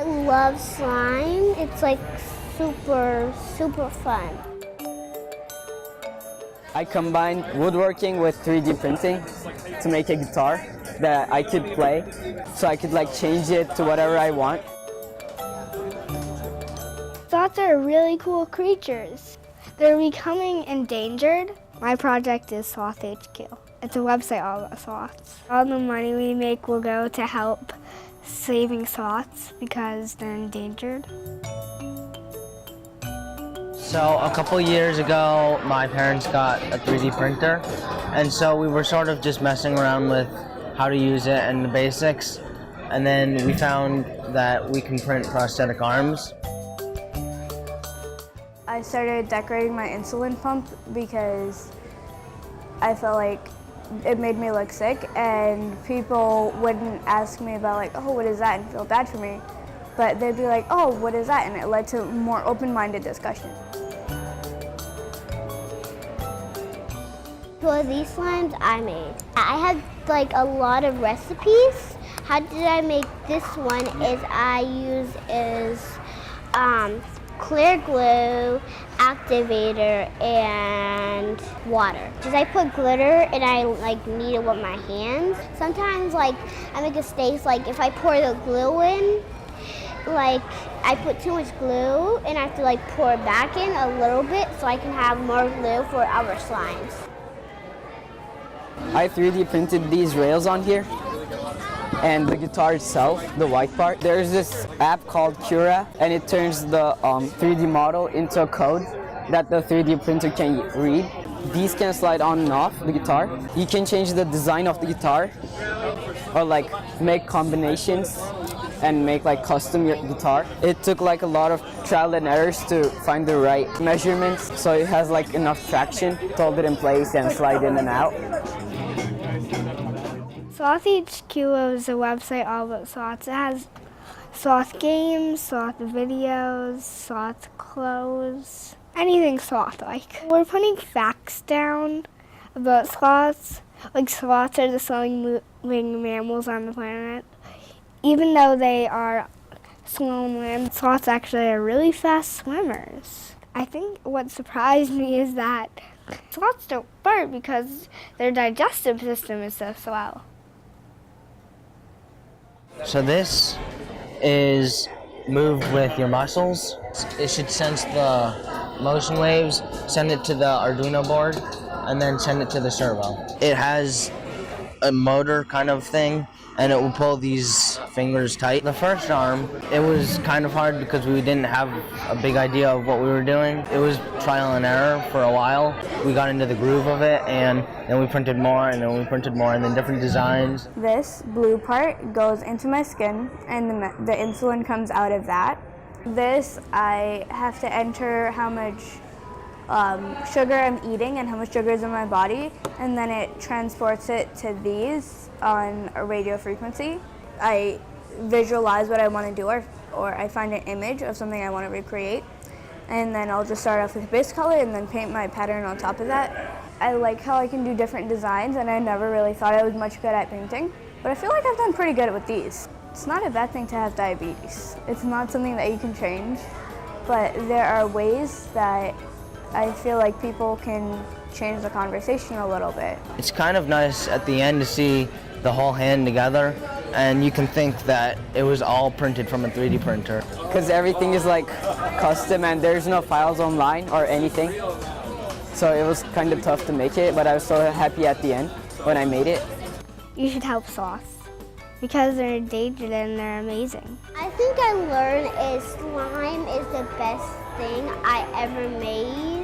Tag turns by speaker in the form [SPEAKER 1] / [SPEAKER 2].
[SPEAKER 1] I love slime. It's like super, super fun.
[SPEAKER 2] I combined woodworking with 3D printing to make a guitar that I could play, so I could like change it to whatever I want.
[SPEAKER 3] Sloths are really cool creatures. They're becoming endangered. My project is Sloth HQ. It's a website all about sloths. All the money we make will go to help saving sloths because they're endangered.
[SPEAKER 4] So a couple years ago, my parents got a 3D printer, and so we were sort of just messing around with how to use it and the basics, and then we found that we can print prosthetic arms.
[SPEAKER 5] I started decorating my insulin pump because I felt like it made me look sick, and people wouldn't ask me about like, oh, what is that, and feel bad for me, but they'd be like, oh, what is that, and it led to more open-minded discussion.
[SPEAKER 1] For these slimes I made, I had like a lot of recipes. How did I make this one is I use clear glue, activator, and water. Because I put glitter and I like knead it with my hands. Sometimes like I make mistakes, like if I pour the glue in, like I put too much glue and I have to like pour it back in a little bit so I can have more glue for our slimes.
[SPEAKER 2] I 3D printed these rails on here and the guitar itself, the white part. There's this app called Cura, and it turns the 3D model into a code that the 3D printer can read. These can slide on and off the guitar. You can change the design of the guitar or like make combinations and make like custom your guitar. It took like a lot of trial and errors to find the right measurements so it has like enough traction to hold it in place and slide in and out.
[SPEAKER 3] Sloth HQ is a website all about sloths. It has sloth games, sloth videos, sloth clothes, anything sloth-like. We're putting facts down about sloths. Like sloths are the slowest moving mammals on the planet. Even though they are slow on land, sloths actually are really fast swimmers. I think what surprised me is that sloths don't fart because their digestive system is so slow.
[SPEAKER 4] So this is moved with your muscles. It should sense the motion waves, send it to the Arduino board, and then send it to the servo. It has a motor kind of thing, and it will pull these fingers tight. The first arm, it was kind of hard because we didn't have a big idea of what we were doing. It was trial and error for a while. We got into the groove of it, and then we printed more, and then we printed more, and then different designs.
[SPEAKER 5] This blue part goes into my skin, and the insulin comes out of that. This, I have to enter how much sugar I'm eating and how much sugar is in my body, and then it transports it to these on a radio frequency. I visualize what I want to do, or I find an image of something I want to recreate, and then I'll just start off with base color and then paint my pattern on top of that. I like how I can do different designs, and I never really thought I was much good at painting, but I feel like I've done pretty good with these. It's not a bad thing to have diabetes. It's not something that you can change, but there are ways that I feel like people can change the conversation a little bit.
[SPEAKER 4] It's kind of nice at the end to see the whole hand together, and you can think that it was all printed from a 3D printer.
[SPEAKER 2] Because everything is like custom and there's no files online or anything. So it was kind of tough to make it, but I was so happy at the end when I made it.
[SPEAKER 3] You should help sloths because they're endangered and they're amazing.
[SPEAKER 1] I think I learned is slime is the best thing I ever made.